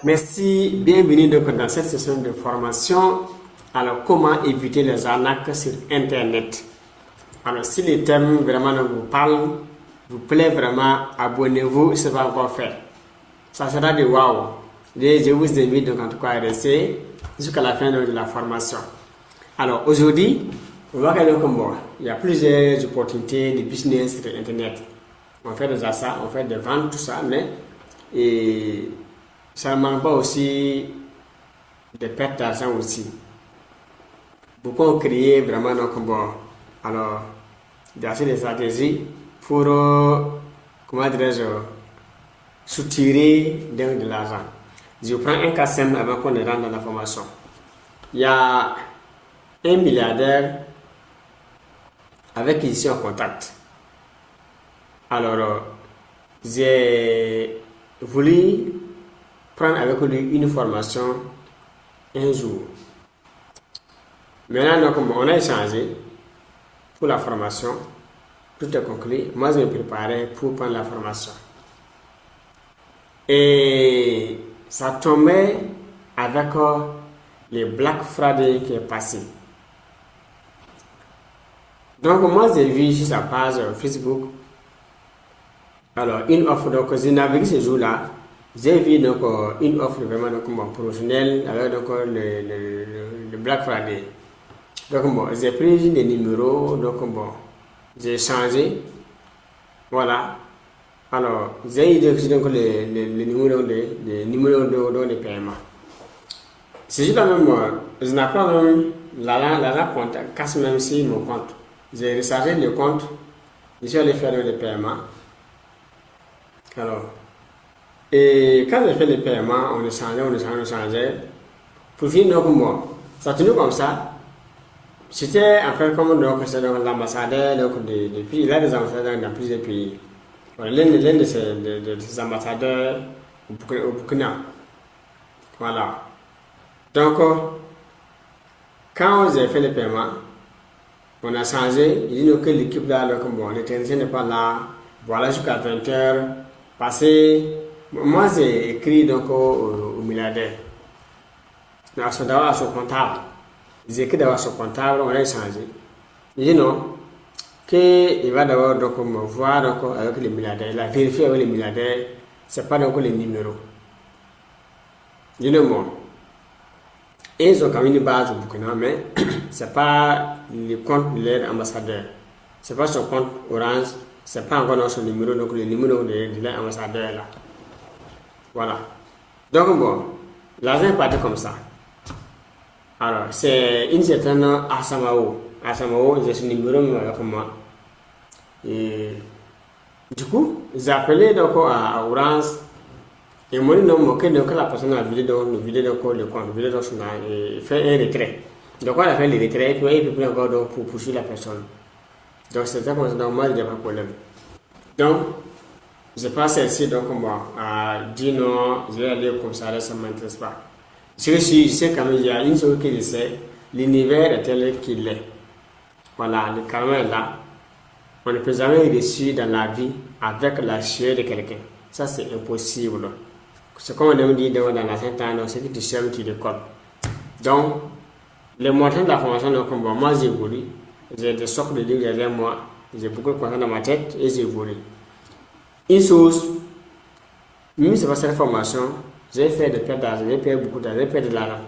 Merci, bienvenue donc dans cette session de formation. Alors, comment éviter les arnaques sur Internet? Alors, si les thèmes vraiment vous parlent, vous plaît vraiment, abonnez-vous, ça va encore faire. Ça sera de waouh. Je vous invite donc en tout cas à rester jusqu'à la fin de la formation. Alors, aujourd'hui, on va regarder comment il y a plusieurs opportunités de business sur Internet. On fait des achats, on fait des ventes, tout ça, mais ça ne manque pas aussi de pertes d'argent aussi. Beaucoup ont créé vraiment donc alors des stratégies pour comment dirais-je soutirer de l'argent. Je prends un cas simple avant qu'on ne rentre dans la formation. Il y a un milliardaire avec qui je suis en contact. Alors j'ai voulu prendre avec lui une formation un jour. Maintenant, donc, on a échangé pour la formation. Tout est conclu. Moi, je me préparais pour prendre la formation. Et ça tombait avec les Black Friday qui est passé. Donc, moi, j'ai vu sur sa page Facebook alors une offre. Donc, j'ai navigué ce jour-là. J'ai vu donc une offre vraiment donc, professionnelle avec donc, le Black Friday. Donc j'ai pris des numéros, donc j'ai changé. Voilà. Alors, j'ai eu donc les numéros de paiement. C'est juste la même, je n'ai pas même l'argent compte, casse même si mon compte. J'ai rechargé le compte, je suis allé faire le paiement. Alors, et quand j'ai fait le paiement, on échangeait. Pour finir, donc ça tenait comme ça. C'était en fait comme donc l'ambassadeur de pays. Il a des ambassadeurs dans plusieurs pays. Voilà, l'un de ces ambassadeurs au Burkina. Voilà. Donc, quand j'ai fait le paiement, on a changé. Il dit que l'équipe là, le technicien n'est pas là. Voilà, jusqu'à 20h. Passé. Moi, j'ai écrit donc au milliardaire. À son comptable. J'ai écrit d'avoir son comptable, on a échangé. Il dit non, qu'il va d'abord donc me voir donc, avec les milliardaires. Il a vérifié avec les milliardaires, c'est pas donc les numéros. Il dit non. Et ils ont quand même une base au Burkina, mais c'est pas le compte de leur ambassadeur. C'est pas son compte Orange, c'est pas encore son numéro, donc le numéro de leur ambassadeur là. Voilà. Donc bon, l'argent est parti comme ça. Alors, c'est une certaine Asamao. Asamao, j'ai son numéro avec moi. Et du coup, j'ai appelé donc à Orange. Et moi, donc la personne a vidé donc le compte, vidé donc son et fait un retrait. Donc, on a fait le retrait, puis il peut encore donc pour poursuivre la personne. Donc, c'est ça comme ça, donc moi, il n'y a pas de problème. Donc, je pense celle-ci, donc moi, à dire non, je vais aller comme ça ne m'intéresse pas. Je sais quand même, il y a une chose que je sais, l'univers est tel qu'il est. Voilà, le karma est là. On ne peut jamais réussir dans la vie avec la sueur de quelqu'un. Ça, c'est impossible. C'est comme on aime dire dans l'ancien temps, c'est que tu sèmes, tu récoltes. Donc, le montant de la formation, donc, moi, j'ai voulu. J'ai des sortes de livres derrière moi. J'ai beaucoup de confiance dans ma tête et j'ai voulu. Une chose, même si c'est pas cette formation, j'ai fait des pertes d'argent, j'ai perdu beaucoup d'argent, j'ai perdu de l'argent.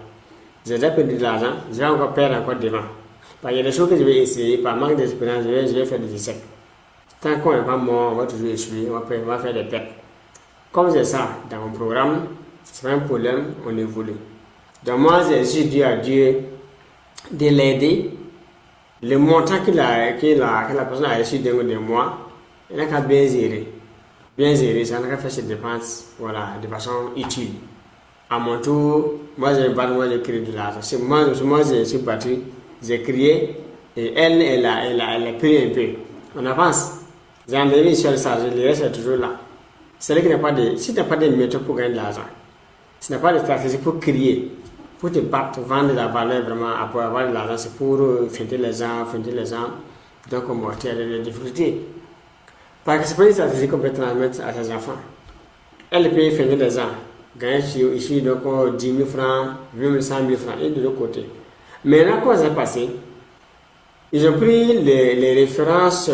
J'ai déjà perdu de l'argent, je vais encore perdre encore devant. Parce qu'il y a des choses que je vais essayer, par manque d'expérience, je vais faire des échecs. Tant qu'on n'est pas mort, on va toujours échouer, on va faire des pertes. Comme c'est ça, dans mon programme, c'est pas un problème, on évolue. Donc moi, j'ai dit à Dieu de l'aider. Le montant que la personne a reçu de moi, il n'a qu'à bien gérer. Bien gérer, ça n'a qu'à faire ses dépenses, voilà, de façon utile. À mon tour, moi j'ai créé de l'argent. Moi je suis battu, j'ai créé, et elle a pris un peu. On avance. J'ai enlevé sur le charge, le reste est toujours là. C'est vrai que si tu n'as pas de méthode pour gagner de l'argent, si tu n'as pas de stratégie pour créer, pour te battre, vendre de la valeur vraiment, pour avoir de l'argent, c'est pour fêter les gens. Donc, tu as des difficultés. Parce que c'est pas une stratégie qu'on peut transmettre à tes enfants. Elle peut faire des gens. gagner ici donc 10 000 francs, 20 000, 100 000 francs, et de l'autre côté. Maintenant, quoi s'est passé? Ils ont pris les références,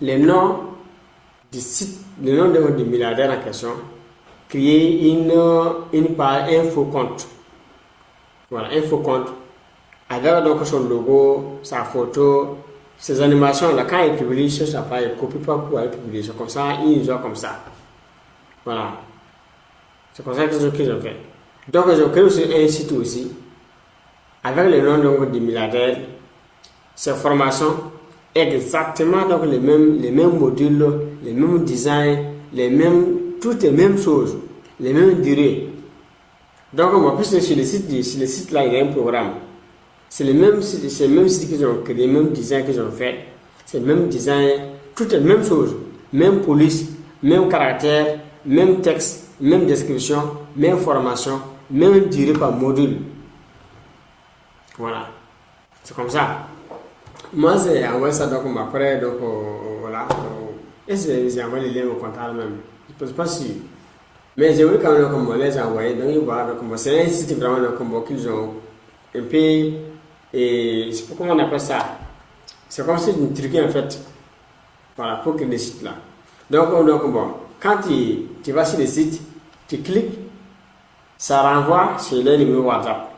les noms du site, les noms des milliardaires en question, créer une page, un faux compte. Voilà, un faux compte. Avec donc son logo, sa photo, ces animations là, quand ils publient sur sa page, ils copient pas pour aller publier. C'est comme ça, ils ont comme ça. Voilà. C'est comme ça qu'ils ont fait. Donc, ils ont créé aussi un site aussi, avec le nom donc, des milliardaires. Ces formations, exactement donc, les mêmes modules, les mêmes designs, toutes les mêmes choses, les mêmes durées. Donc, moi, plus sur le site là, il y a un programme. C'est le même site qu'ils ont créé, les mêmes designs qu'ils ont fait. C'est le même design, toutes les mêmes choses. Même police, même caractère, même texte, même description, même formation, même durée par module. Voilà. C'est comme ça. Moi, j'ai envoyé ça donc après, donc voilà. Et j'ai envoyé les liens au comptable même. Je ne sais pas si. Mais j'ai voulu quand même comme les envoyer, donc ils voient comme c'est un site vraiment comme qu'ils ont un peu. Et je sais pas comment on appelle ça. C'est comme si une truc en fait. Voilà, pour créer des sites là. Donc bon, quand tu vas sur le site, tu cliques, ça renvoie sur les numéros WhatsApp.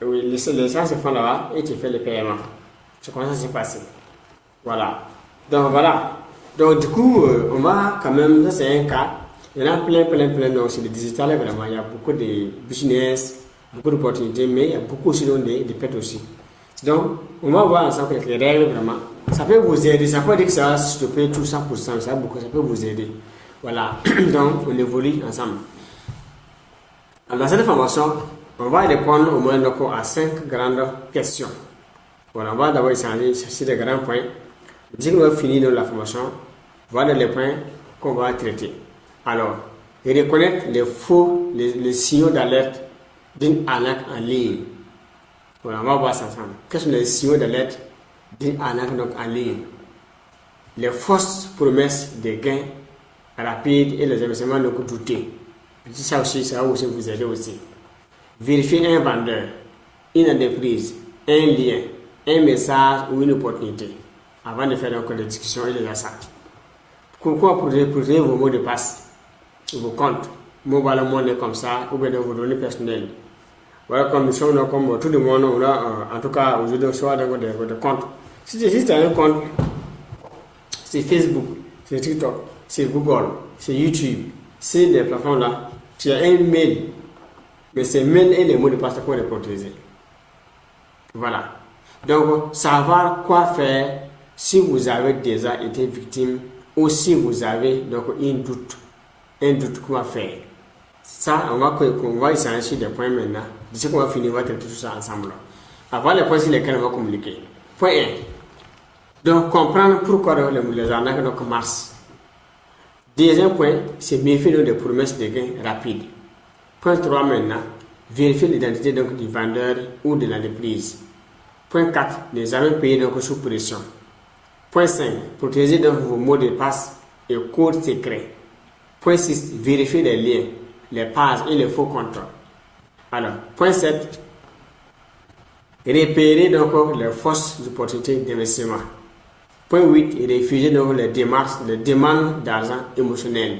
Oui, les séances se font là-bas et tu fais le paiement. C'est comme ça que c'est passé. Voilà. Donc voilà. Donc du coup, on va quand même, ça c'est un cas. Il y en a plein. Donc sur le digital, vraiment, il y a beaucoup de business, beaucoup d'opportunités, mais il y a beaucoup aussi de pertes aussi. Donc, on va voir ensemble les règles vraiment. Ça peut vous aider. Ça peut dire que ça va stopper tout 100%. Ça peut vous aider. Voilà. Donc, on évolue ensemble. Dans cette formation, on va répondre au moins donc, à 5 grandes questions. Voilà, on va d'abord échanger sur les grands points. Dès qu'on va finir la formation, voilà les points qu'on va traiter. Alors, reconnaître les signaux d'alerte d'une arnaque en ligne. Voilà, on va voir ça ensemble. Quels sont les signaux d'alerte d'une arnaque donc en ligne? Les fausses promesses de gains rapides et les investissements donc doutés. Ça aussi, ça va aussi vous aider aussi. Vérifier un vendeur, une entreprise, un lien, un message ou une opportunité avant de faire donc les discussions et les achats. Pourquoi protéger vos mots de passe, vos comptes, mobile money comme ça, ou bien vos données personnelles. Voilà, comme nous sommes là, comme tout le monde, on a, en tout cas, aujourd'hui, soit dans votre compte. Si tu as un compte, c'est Facebook, c'est TikTok, c'est Google, c'est YouTube, c'est des plateformes là, tu as un mail, mais ces mails et les mots de passe qu'on les protéger. Voilà. Donc, savoir quoi faire si vous avez déjà été victime ou si vous avez donc un doute comment faire. Ça, on va échanger sur des points maintenant. D'ici qu'on va finir, on va traiter tout ça ensemble. Avant les points sur lesquels on va communiquer. Point 1. Donc, comprendre pourquoi les arnaques donc marchent. Deuxième point, c'est méfier des promesses de gains rapides. Point 3 maintenant, vérifier l'identité donc du vendeur ou de l'entreprise. Point 4, ne jamais payer donc sous pression. Point 5, protéger donc vos mots de passe et codes secrets. Point 6, vérifier les liens, les pages et les faux comptes. Alors, point 7, repérer donc les fausses opportunités d'investissement. Point 8, refuser donc les demandes d'argent émotionnel.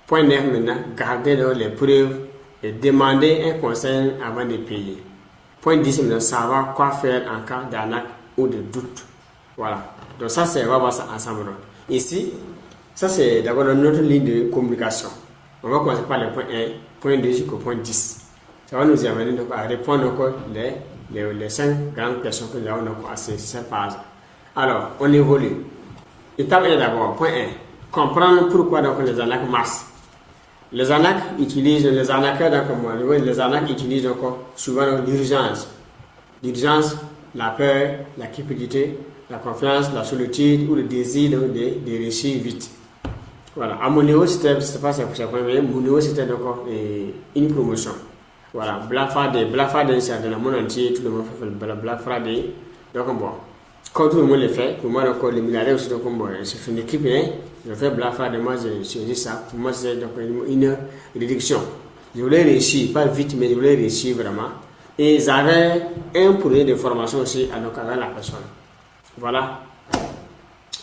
Point 9 maintenant, garder donc les preuves et demander un conseil avant de payer. Point 10 maintenant, savoir quoi faire en cas d'arnaque ou de doute. Voilà. Donc ça, on va voir ça ensemble. Ici, ça c'est d'abord notre ligne de communication. On va commencer par le point 1, point 2 jusqu'au point 10. Ça va nous amener donc à répondre encore les 5 grandes questions que nous avons donc à cette page. Alors, on évolue. Étape 1 d'abord, point 1. Comprendre pourquoi donc les arnaques marchent. Les arnaqueurs utilisent donc souvent l'urgence. L'urgence, la peur, la cupidité, la confiance, la solitude ou le désir de réussir vite. Voilà. À mon niveau, c'était pas ça pour ça, mais mon niveau, c'était donc une promotion. Voilà. Black Friday, c'est dans le monde entier, tout le monde fait le Black Friday. Donc, bon, quand tout le monde le fait, pour moi, donc, les milliardaires aussi, donc, bon, c'est une équipe, hein, Je fais Black Friday, moi je dis ça. Pour moi, c'est donc une réduction. Je voulais réussir, pas vite, mais je voulais réussir vraiment. Et j'avais un projet de formation aussi donc, avec la personne. Voilà.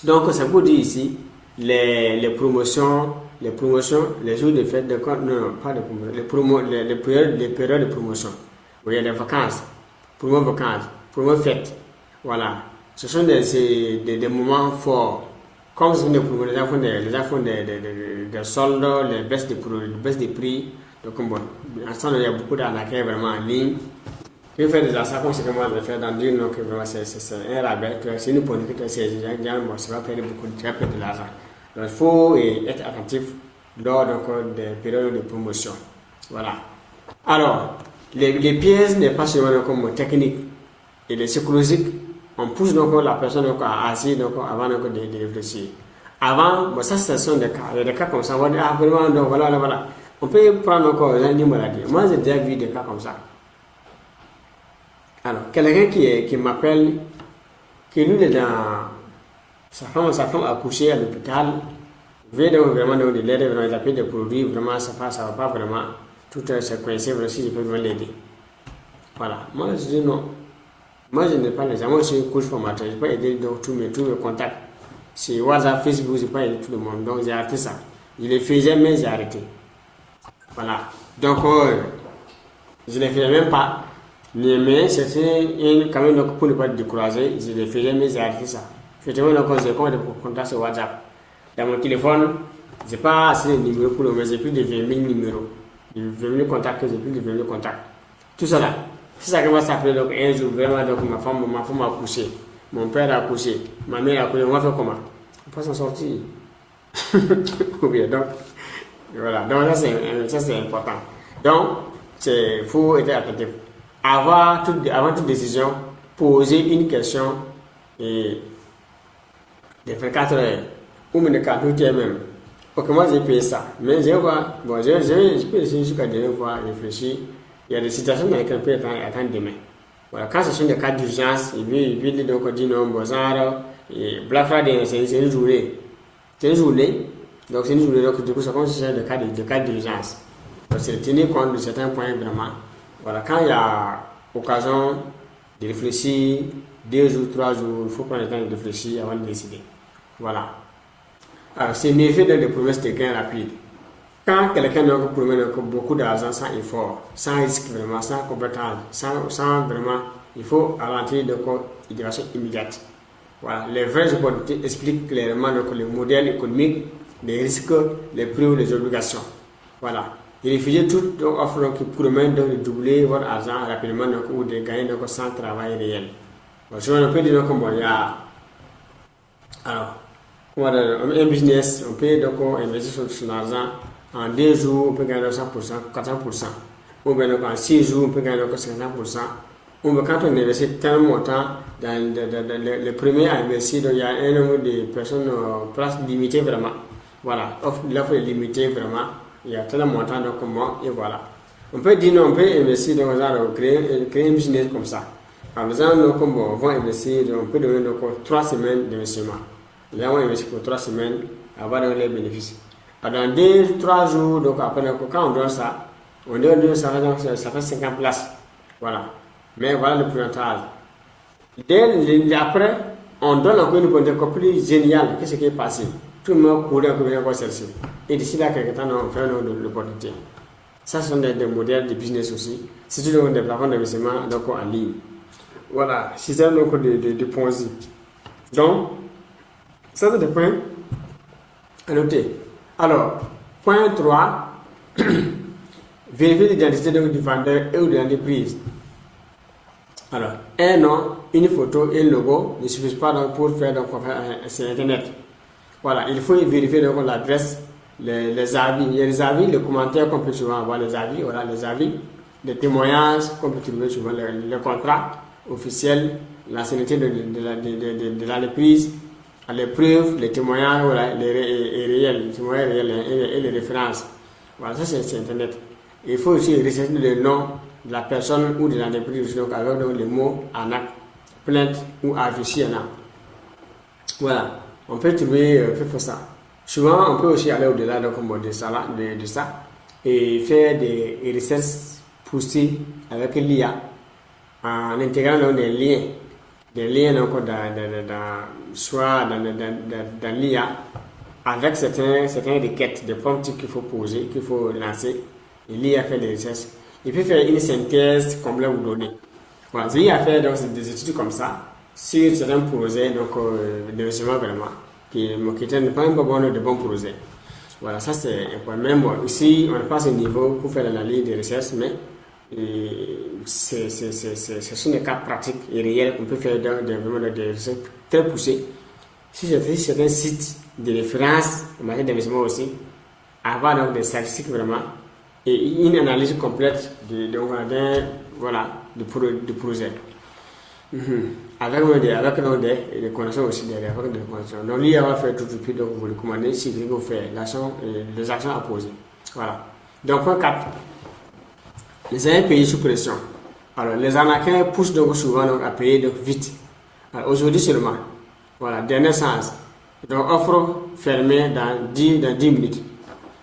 Donc, c'est pour dire ici, les promotions, les jours de fête, non, pas de promotion, les périodes de promotion. Vous voyez, les vacances, promo fête. Voilà. Ce sont des moments forts. Comme ce sont des promos, les gens font des soldes, les baisses de prix. Donc, bon, en ce moment, il y a beaucoup d'arnaqueurs vraiment en ligne. Je fais des achats comme ce que moi je fais dans dire non, que vraiment c'est un rabais, c'est une politique, c'est bon, ça va perdre beaucoup de l'argent. Donc, il faut être attentif lors donc, des périodes de promotion. Voilà. Alors, les pièces n'est pas seulement comme technique et les psychologiques. On pousse donc la personne donc, à agir donc, avant donc, de réfléchir. Avant, bon, ça ce sont des cas. Il y a des cas comme ça. On va dire, ah, vraiment, donc voilà. On peut prendre encore une maladie. Moi, j'ai déjà vu des cas comme ça. Alors, quelqu'un qui m'appelle, qui lui est dans sa femme a couché à l'hôpital, veut donc vraiment de l'aider, vraiment il a pris des produits, vraiment ça va pas vraiment, tout est coincé, vraiment si je peux vraiment l'aider. Voilà, moi je dis non. Moi je n'ai pas les gens, moi je suis coach formateur, je peux aider donc tous mes contacts. C'est WhatsApp, Facebook, je peux aider tout le monde, donc j'ai arrêté ça. Je le faisais mais j'ai arrêté. Voilà, donc je ne le faisais même pas. Mais c'était quand même donc, pour ne pas décourager, je le faisais, mais j'ai arrêté ça. Effectivement, donc j'ai comme des contacts sur WhatsApp. Dans mon téléphone, je n'ai pas assez de numéros pour le moment, j'ai plus de 20 000 numéros. 20 000 contacts, j'ai plus de 20 000 contacts. Tout ça là. C'est ça qui m'a s'appelé donc un jour, vraiment, donc ma femme m'a couché. Mon père a couché. Ma mère a couché. On va faire comment? On peut s'en sortir. Ou bien, donc, voilà. Donc, ça c'est important. Donc, il faut être attentif. Avant toute décision, poser une question et de faire 4 heures ou même 4 heures même. Ok, moi j'ai payé ça, mais je peux essayer jusqu'à demain fois réfléchir. Il y a des situations dans lesquelles on peut attendre demain. Voilà, quand ce sont des cas d'urgence, il veut donc dire non, Bozaro, et Black Friday, c'est une journée. C'est une journée, donc c'est une journée, donc du coup, ça concerne des cas d'urgence. Donc c'est tenir compte de certains points vraiment. Voilà, quand il y a occasion de réfléchir, 2 jours, 3 jours, il faut prendre le temps de réfléchir avant de décider. Voilà. Alors, c'est mieux fait dans des promesses de gains rapides. Quand quelqu'un promet beaucoup d'argent sans effort, sans risque vraiment, sans compétence, sans vraiment, il faut ralentir de façon immédiate. Voilà. Les vraies opportunités expliquent clairement le modèle économique, les risques, les prix, les obligations. Voilà. Il refusez toute offre qui promet de doubler votre argent rapidement ou de gagner sans travail réel. Bon, si on peut dire comme il y a un business, on peut donc investir son argent en 2 jours, on peut gagner 100%, 400%. Ou bien en 6 jours, on peut gagner 50%. Ou bien quand on investit tel montant, dans le premier à investir, il y a un nombre de personnes, place limitée vraiment. Voilà, l'offre est limitée vraiment. Il y a tel montant donc moi et voilà. On peut dire non, on peut investir dans créer un business comme ça. Par exemple, donc, on va investir, on peut donner donc 3 semaines d'investissement. Là, on investit pour 3 semaines, avoir les bénéfices. Dans 2-3 jours, donc après, quand on donne ça, donc, ça fait 50 places. Voilà. Mais voilà le pourcentage. Après, on donne encore une bonne encore plus géniale. Qu'est-ce qui est passé? Tout le monde courait encore bien encore celle-ci. Et d'ici là, quelques temps, on fait l'opportunité. Ça, ce sont des modèles de business aussi. C'est toujours des plafonds d'investissement donc en ligne. Voilà, c'est un nombre de Ponzi. Donc, ça c'est des points à noter. Alors, point 3, vérifier l'identité du vendeur et ou de l'entreprise. Alors, un nom, une photo et un logo ne suffisent pas donc pour faire sur Internet. Voilà, il faut vérifier donc l'adresse, les avis. Il y a les avis, les commentaires qu'on peut souvent avoir, les avis, voilà, les avis, les témoignages qu'on peut trouver souvent, le contrat officiel, l'ancienneté de l'entreprise, les preuves, les témoignages, voilà, les témoignages réels et les références. Voilà, ça c'est Internet. Il faut aussi rechercher le nom de la personne ou de l'entreprise, donc avec donc, les mots ANAC, plainte ou avis, il y en a. Voilà, on peut trouver, pour ça. Souvent, on peut aussi aller au-delà donc, de ça et faire des recherches poussées avec l'IA en intégrant donc, des liens donc, soit dans l'IA avec certaines requêtes, des prompts qu'il faut poser, qu'il faut lancer. Et l'IA fait des recherches. Il peut faire une synthèse complète ou donnée. Voilà, l'IA fait donc, des études comme ça sur certains projets donc, de développement vraiment qui étaient pas de bons projets. Voilà, ça c'est un point. Même bon, ici, on passe au niveau pour faire l'analyse des recherches, mais c'est sur des cas pratiques et réels qu'on peut faire vraiment des recherches très poussées. Si c'est un site de référence en matière d'investissement aussi, avoir donc des statistiques vraiment et une analyse complète du projet. Avec des conditions aussi derrière, avec des conditions. Donc, l'IA va faire tout de suite, donc vous recommandez si vous faites les actions à poser. Voilà. Donc, point 4. Les pays sous pression. Alors, les arnaqueurs poussent donc souvent donc, à payer donc, vite. Aujourd'hui seulement. Voilà, dernière séance. Donc, offre fermée dans 10 minutes.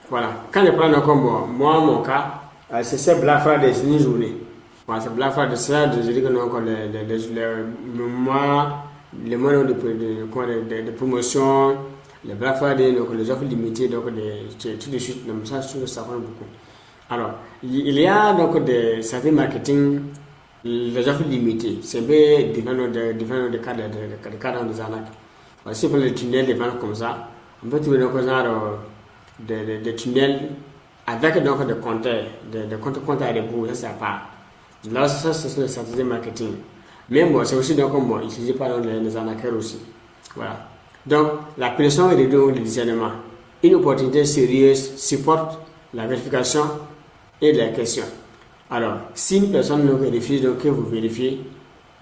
Voilà. Quand je prends donc moi, mon cas, c'est Black Friday, c'est une journée. Voilà, c'est Black Friday, c'est là, je dis que non, les mois de promotion, les Black Friday, donc les offres limitées, donc tout de suite, donc ça prend beaucoup. Alors, il y a donc certains marketing, les offres limitées, c'est bien différent des cas des arnaques. Si on prend les tunnels, des ventes comme ça, on peut trouver donc des tunnels avec donc des compteurs, des comptes à rebours, ça part. Là, ça c'est une stratégie marketing. Mais bon, c'est aussi donc bon, utilisé par les arnaqueurs aussi. Voilà. Donc, la pression est réduite du discernement. Une opportunité sérieuse supporte la vérification et la question. Alors, si une personne donc vérifie, donc que vous vérifiez,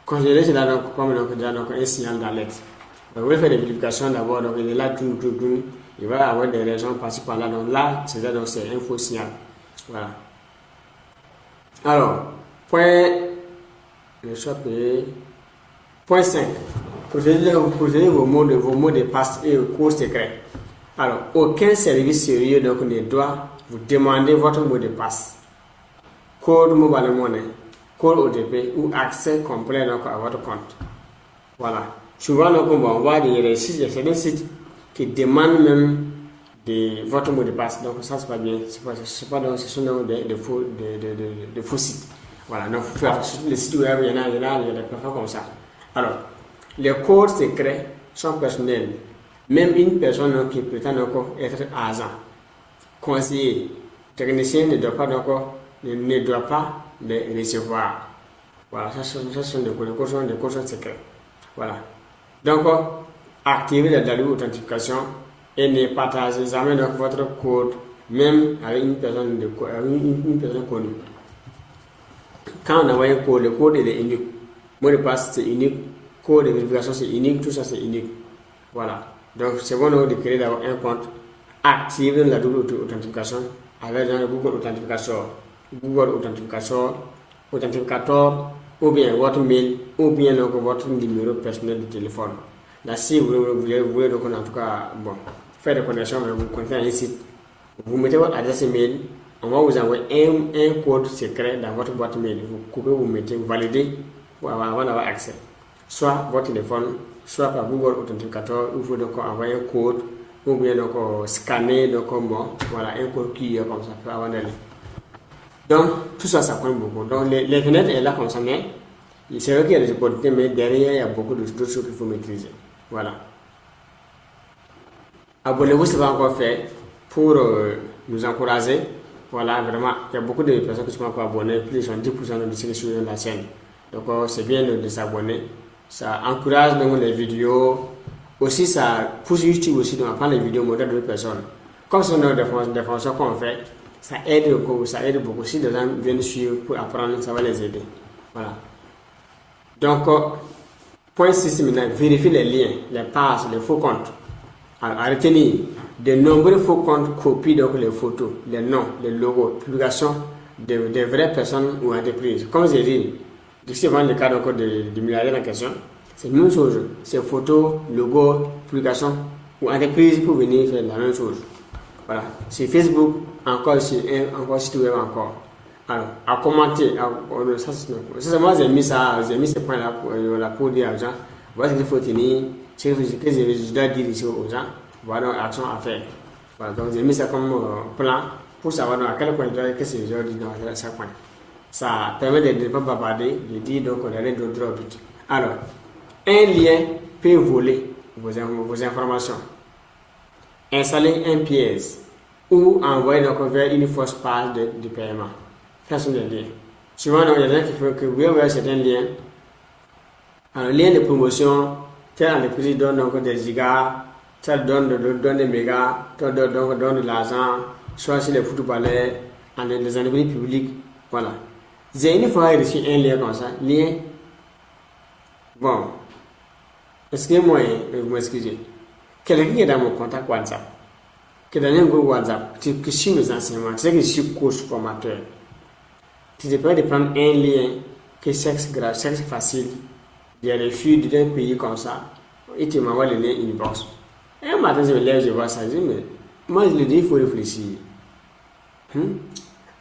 considérez cela donc comme donc un signal d'alerte. Donc, vous faites des vérifications d'abord, donc il est là, il va avoir des raisons par-ci par-là. Donc là, c'est un faux signal. Voilà. Alors, point 5. Protégez vos mots de passe et vos codes secrets. Alors, aucun service sérieux donc, ne doit vous demander votre mot de passe, code mobile money, code OTP ou accès complet donc, à votre compte. Voilà. Souvent, donc, on va voir des sites qui demandent même votre mot de passe. Donc, ça, c'est pas bien. Ce sont donc des faux sites. Voilà. Donc, il faut faire les sites web, il y a des plateformes comme ça. Alors, les codes secrets sont personnels. Même une personne donc, qui prétend donc, être agent, conseiller, technicien ne doit pas les recevoir. Voilà. Ça sont des codes secrets. Voilà. Donc, activez la double authentification et ne partagez jamais donc votre code, même avec une personne connue. Quand on envoie un code, le code est unique. Mot de passe c'est unique, code de vérification c'est unique, tout ça c'est unique. Voilà. Donc, c'est bon de créer d'abord un compte, activez la double authentification avec un Google Authenticator, ou bien votre mail, ou bien donc, votre numéro personnel de téléphone. Là, si vous voulez donc, en tout cas, faire des connexions, vous connectez à un site, vous mettez votre adresse mail, on va vous envoyer un code secret dans votre boîte mail. Vous coupez, vous mettez, vous validez pour avoir accès. Soit votre téléphone, soit par Google Authenticator, il faut donc envoyer un code, ou bien donc scanner, donc voilà, un code qui est comme ça, avant d'aller. Donc, tout ça, ça prend beaucoup. Donc, l'Internet est là comme ça, mais c'est vrai qu'il y a des opportunités, mais derrière, il y a beaucoup d'autres choses qu'il faut maîtriser. Voilà. Abonnez-vous si ce n'est pas encore fait pour nous encourager. Voilà, vraiment, il y a beaucoup de personnes qui sont encore abonnées, plus de 70% de ceux qui suivent la chaîne. Donc, c'est bien de s'abonner. Ça encourage donc les vidéos. Aussi, ça pousse YouTube aussi à prendre les vidéos modèles d'autres personnes. Comme ce sont des fonctions qu'on fait, ça aide beaucoup. Si des gens viennent suivre pour apprendre, ça va les aider. Voilà. Donc, point 6 maintenant, vérifier les liens, les pages, les faux comptes. Alors, à retenir, de nombreux faux comptes copient donc les photos, les noms, les logos, publications de vraies personnes ou entreprises. Comme j'ai dit, c'est vraiment le cas de milliardaires en question. C'est la même chose. Ces photos, logos, publications ou entreprises pour venir faire la même chose. Voilà. Sur Facebook, encore sur site web encore. Alors, à commenter, ça, moi j'ai mis ces points-là pour dire aux gens, voilà ce qu'il faut tenir, ce que je dois dire ici aux gens, voilà l'action à faire. Voilà, donc j'ai mis ça comme plan pour savoir à quel point qu'est-ce que je dois dire dans chaque point. Ça permet de ne pas bavarder, de dire donc on a d'autres buts. Alors, un lien peut voler vos informations, installer un piège ou envoyer donc vers une fausse page de paiement. Ça sont des liens. Souvent, il y a des gens qui font que vous voyez certains liens. Alors, lien de promotion, telle entreprise donne donc des gigas, telle donne des mégas, telle donne de l'argent, soit sur les footballeurs, les entreprises publiques. Voilà. J'ai une fois reçu un lien comme ça. Lien. Bon. Excusez-moi, vous m'excusez. Quelqu'un qui est dans mon contact WhatsApp, qui est dans un groupe WhatsApp, qui suit mes enseignements, tu sais que je suis coach formateur. Tu te permets de prendre un lien qui est sexe facile. Il y a des filles d'un pays comme ça. Et tu m'envoies le lien inbox. Et un matin, je me lève, je vois ça. Je dis, mais moi, je le dis, il faut réfléchir.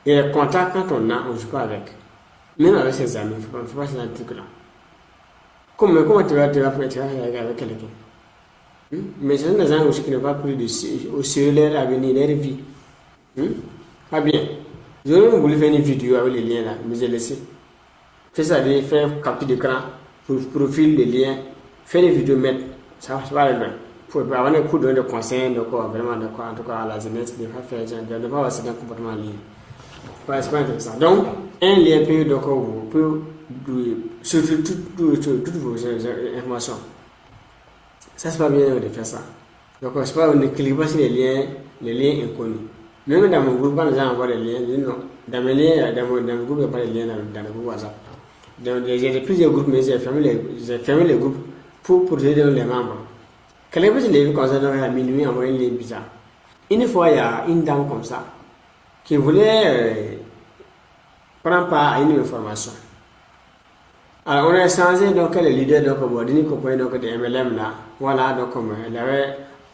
Et le contact, quand on a, on ne joue pas avec. Même avec ses amis, il ne faut pas faire un truc là. Comment tu vas faire avec quelqu'un? Mais c'est des gens aussi qui n'ont pas pris au sérieux leur avenir, leur vie. Pas bien. Je voulais faire une vidéo avec les liens là, mais j'ai laissé. Fais ça, faire capture d'écran, profil les liens, faire des vidéos, mettre. Ça va aller loin. Pour avoir un coup de conseil, vraiment, en tout cas, à la jeunesse, de ne pas faire, de ne pas avoir un comportement en ligne. C'est pas intéressant. Donc, un lien peut sur toutes vos informations. Ça, c'est pas bien de faire ça. Donc, c'est pas, on ne clique pas sur les liens inconnus. Même dans mon groupe, quand les gens envoient des liens, non. Dans mes liens, dans mon groupe, il n'y a pas de liens dans le groupe WhatsApp. Donc, j'ai plusieurs groupes, mais j'ai fermé les groupes pour protéger les membres. Quelqu'un peut se lever comme ça, à minuit, envoyer une ligne bizarre. Une fois, il y a une dame comme ça qui voulait prendre part à une information. Alors, on a changé donc le leader donc d'une compagnie donc de MLM là. Voilà, donc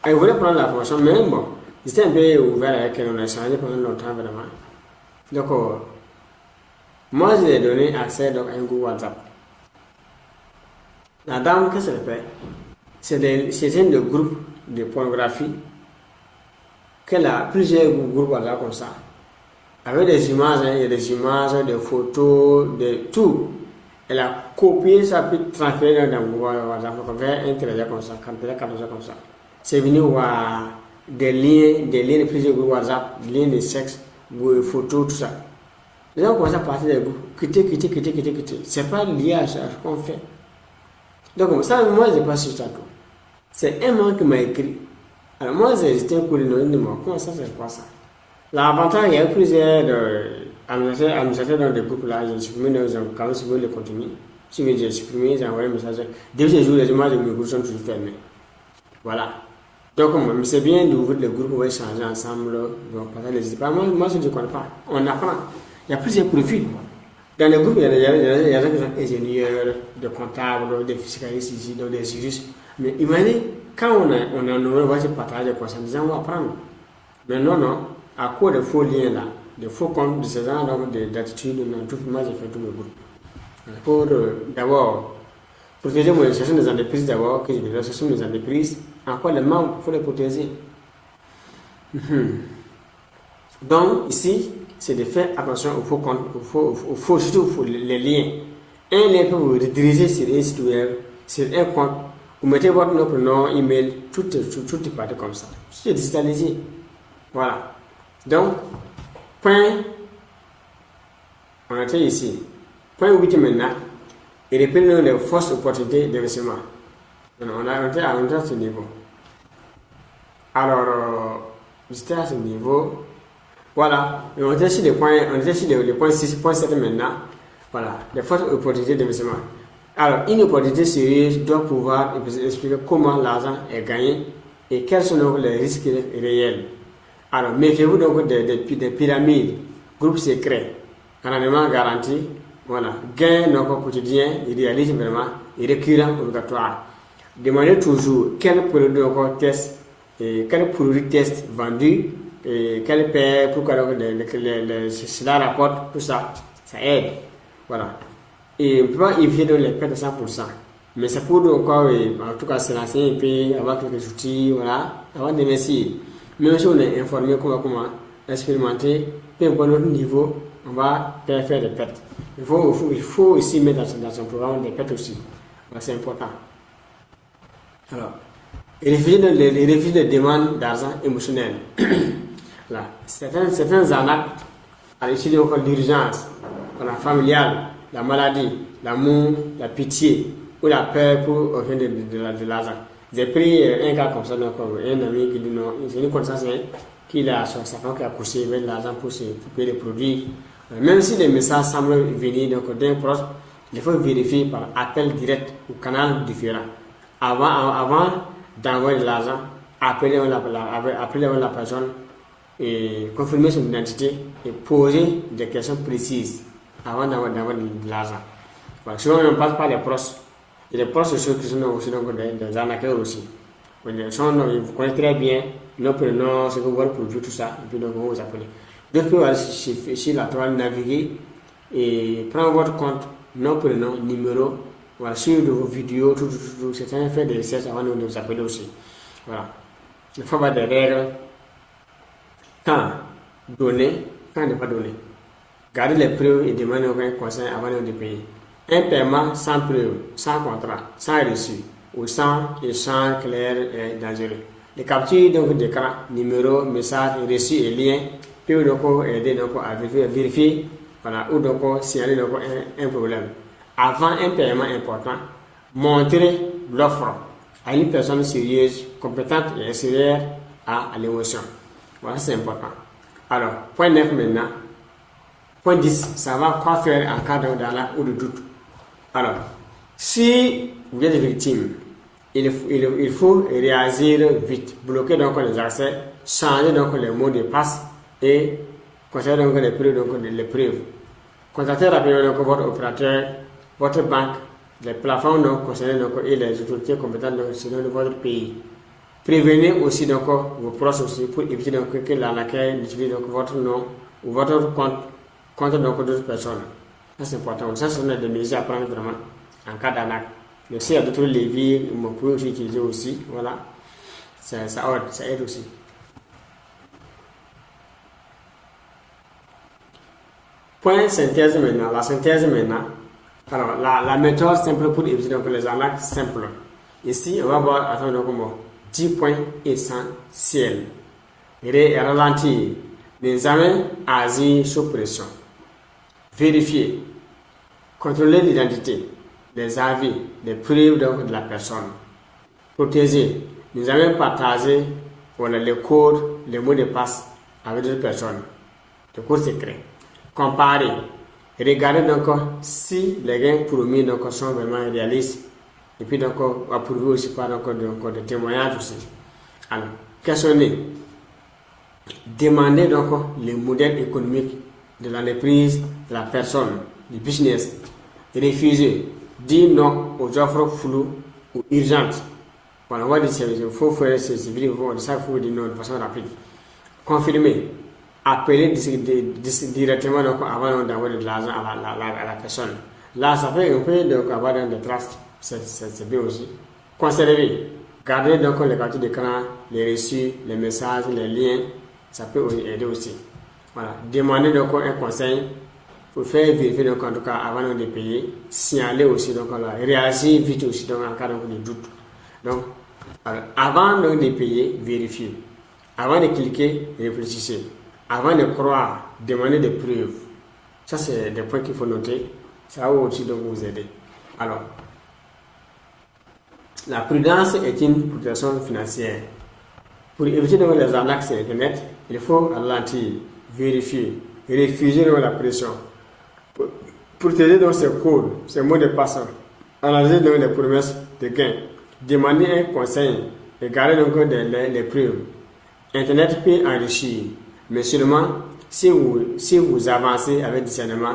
elle voulait prendre la formation, mais bon, c'était un peu ouvert avec elle, on a changé pendant longtemps vraiment. Donc, moi je lui ai donné accès donc, à un groupe WhatsApp. La dame, qu'est-ce qu'elle fait? C'est un groupe de pornographie qu'elle a plusieurs groupes WhatsApp comme ça. Avec des images, il y a des images, des photos, de tout. Elle a copié ça, puis transféré dans le WhatsApp, vers un trésor comme ça, comme ça. C'est venu voir des liens de plusieurs groupes WhatsApp, des liens de sexe, des photos, tout ça. Les gens commencent à partir des groupes, quitter. C'est pas lié à ce qu'on fait. Donc, ça, moi, je n'ai pas su ça. C'est un moment qui m'a écrit. Alors, moi, j'ai hésité pour le nom de moi. Comment ça, c'est quoi ça? L'avantage, il y a plusieurs administrateurs dans des groupes là. J'ai supprimé, quand même, si vous voulez le contenu. Si j'ai supprimé, j'ai envoyé un message. Depuis ce jour, les images de mes groupes sont toujours fermées. Voilà. Donc, c'est bien d'ouvrir le groupe, on va échanger ensemble. Donc, n'hésitez pas. Moi, je ne connais pas. On apprend. Il y a plusieurs profils. Dans le groupe, il y a des gens qui sont ingénieurs, des comptables, des fiscalistes ici, donc des juristes. Mais imaginez, quand on va se partager des conseils, on va apprendre. Mais non, à cause de faux liens là, de faux comptes, de ces gens d'attitude, moi j'ai fait tout le groupe. Pour d'abord protéger mon association des entreprises, d'abord, que j'ai des associations des entreprises, encore les membres, il faut les protéger. Donc, ici, c'est de faire attention aux faux comptes, surtout les liens. Un lien peut vous rediriger sur un site web, sur un compte, vous mettez votre nom, email, tout est parti comme ça. C'est digitalisé. Voilà. Donc, point, on était ici. Point 8 maintenant, et reprenons les fausses opportunités d'investissement. On a été à ce niveau. Alors, j'étais à ce niveau. Voilà, et on était sur les points 6, point 7 maintenant. Voilà, les fausses opportunités d'investissement. Alors, une opportunité sérieuse doit pouvoir expliquer comment l'argent est gagné et quels sont donc les risques réels. Alors, méfiez-vous donc des pyramides, groupes secrets, rendement garanti, voilà, gain donc quotidien, idéalisme vraiment, et récurrent obligatoire. Demandez toujours quel produit donc test et quel produit test vendu, et quel paie, pourquoi cela rapporte, tout ça, ça aide. Voilà. Et on ne peut pas éviter de les pertes à 100%. Mais c'est pour encore, en tout cas, se lancer et puis avoir quelques outils, voilà, avant de m'essayer. Même si on est informé comment expérimenter, peu importe notre niveau, on va faire des pertes. Il faut aussi mettre dans son programme des pertes aussi. Voilà, c'est important. Alors, les refus de demande d'argent émotionnel. Là, certains arnaques à l'issue de l'urgence, la familiale, la maladie, l'amour, la pitié ou la peur pour obtenir de l'argent. J'ai pris un cas comme ça, donc, un ami qui dit non, c'est une connaissance qu'il a sur sa femme qui a couché avec l'argent pour payer les produits. Même si les messages semblent venir d'un proche, il faut vérifier par appel direct ou canal différent. Avant d'envoyer de l'argent, appelez la personne et confirmer son identité et poser des questions précises avant d'envoyer de l'argent. Voilà. Souvent, on ne passe pas les proches. Et les proches, c'est ceux qui sont aussi des arnaqueurs aussi. Vous connaissez très bien nos prénoms, ce que vous voulez produire, tout ça, et puis donc vous appelez. D'autres peuvent aller sur la toile, naviguer et prendre votre compte, nos prénoms, numéro, voilà, sur vos vidéos, tout. Certains font des recherches avant de vous appeler aussi. Voilà. Il faut avoir des règles. Quand donner, quand ne pas donner. Gardez les preuves et demandez aucun conseil avant de payer. Un paiement sans preuve, sans contrat, sans reçu ou sans échange clair et dangereux. Les captures d'écran, numéro, message, reçu et lien peuvent donc aider à vérifier voilà, ou donc signaler donc un problème. Avant un paiement important, montrez l'offre à une personne sérieuse, compétente et extérieure à l'émotion. Voilà, c'est important. Alors, point 9 maintenant. Point 10, savoir quoi faire en cas d'arnaque ou de doute. Alors, si vous êtes victime, il faut réagir vite, bloquer donc les accès, changer donc les mots de passe et conserver donc les preuves. Contactez rapidement donc votre opérateur, votre banque, les plateformes donc concernés donc et les autorités compétentes donc selon votre pays. Prévenez aussi donc vos proches aussi pour éviter donc que l'arnaqueur utilise donc votre nom ou votre compte donc d'autres personnes. Ça c'est important. Ça c'est des mesures à prendre vraiment en cas d'arnaque. Mais s'il y a d'autres leviers, vous pouvez aussi utiliser aussi. Voilà. Ça aide aussi. Point synthèse maintenant. La synthèse maintenant. Alors, la méthode simple pour éviter donc les arnaques simples. Ici, on va voir donc 10 points essentiels. Ralentir. Ne jamais agir sous pression. Vérifier. Contrôler l'identité, les avis, les preuves donc de la personne. Protéger. Ne jamais partager voilà, les codes, les mots de passe avec d'autres personnes. Les codes secrets. Comparer. Regardez donc si les gains promis donc sont vraiment réalistes. Et puis donc approuver aussi par donc des témoignages aussi. Alors, questionner. Demandez donc les modèles économiques de l'entreprise, de la personne, du business. Refuser. Dire non aux offres floues ou urgentes. Voilà, on va dire il faut faire ces civils, ça faut dire non de façon rapide. Confirmer. Appeler directement donc avant d'envoyer de l'argent à la personne. Là, ça fait un peu donc avoir des traces, c'est bien aussi. Conserver. Garder donc les captures d'écran, les reçus, les messages, les liens, ça peut aider aussi. Voilà. Demander donc un conseil pour faire vérifier donc en tout cas avant de payer, signaler aussi donc voilà, réagir vite aussi donc en cas donc, de doute. Donc avant donc de payer, vérifier. Avant de cliquer, réfléchissez. Avant de croire, demander des preuves. Ça c'est des points qu'il faut noter. Ça va aussi donc vous aider. Alors, la prudence est une protection financière. Pour éviter donc les arnaques sur Internet, il faut ralentir, vérifier, refuser donc la pression. Protéger donc ses codes, ses mots de passe, analyser donc les promesses de gain, demander un conseil et garder donc les preuves. Internet peut enrichir, mais seulement si vous avancez avec discernement,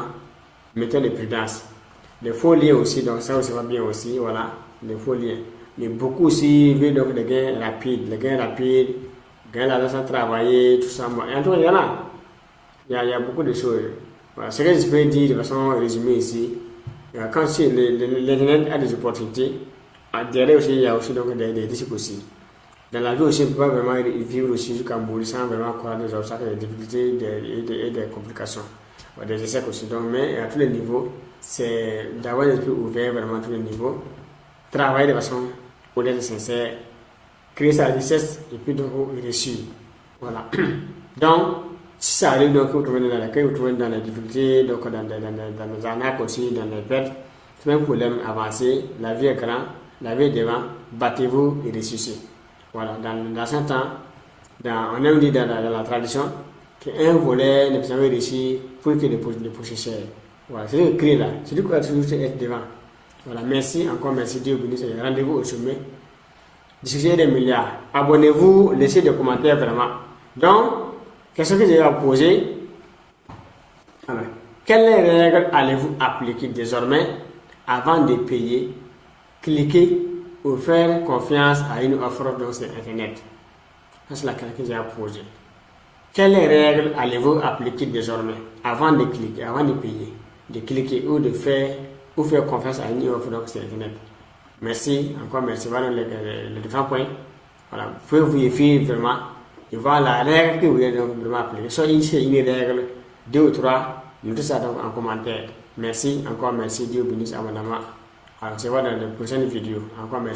mettez de prudence. Les faux liens aussi, donc ça aussi va bien aussi, voilà, les faux liens. mais beaucoup aussi veulent donc des gains rapides, gains d'argent sans travailler, tout ça. Et en tout cas, il y a beaucoup de choses. Voilà, ce que je peux dire de façon résumée ici, quand l'Internet a des opportunités, derrière aussi, il y a aussi donc des risques aussi. Dans la vie aussi, on ne peut pas vraiment vivre aussi jusqu'à mourir sans vraiment croire des obstacles, des difficultés et des complications, des échecs aussi. Donc, mais à tous les niveaux, c'est d'avoir l'esprit ouvert vraiment à tous les niveaux, travailler de façon honnête et sincère, créer sa richesse et puis donc réussir. Voilà. Donc, si ça arrive, donc vous trouvez dans l'accueil, vous trouvez dans les difficultés, donc dans les arnaques aussi, dans les pertes, c'est un problème avancé, la vie est grande, la vie est devant, battez-vous et réussissez. Voilà, dans ce temps, on aime dire dans la tradition qu'un volet ne peut jamais réussir pour que le possesseur. Voilà, c'est le cri là, c'est du coup être devant. Voilà, merci, encore merci, Dieu bénisse, rendez-vous au sommet. Discutez des milliards. Abonnez-vous, laissez des commentaires vraiment. Donc, question que je vais vous poser. Alors, quelles règles allez-vous appliquer désormais avant de payer, cliquer ou faire confiance à une offre sur Internet? Ça, c'est la question que je vais vous poser. Quelles règles allez-vous appliquer désormais avant de cliquer, avant de payer, de cliquer ou de faire confiance à une offre sur Internet? Merci, encore merci. Voilà les différents points. Voilà, vous pouvez vous vérifier vraiment et voir la règle que vous voulez donc vraiment appliquer. Soit une règle, 2 ou 3, mettez ça donc en commentaire. Merci, encore merci. Dieu bénisse abondamment. Alors, on se voit dans les prochaines vidéos. Encore merci.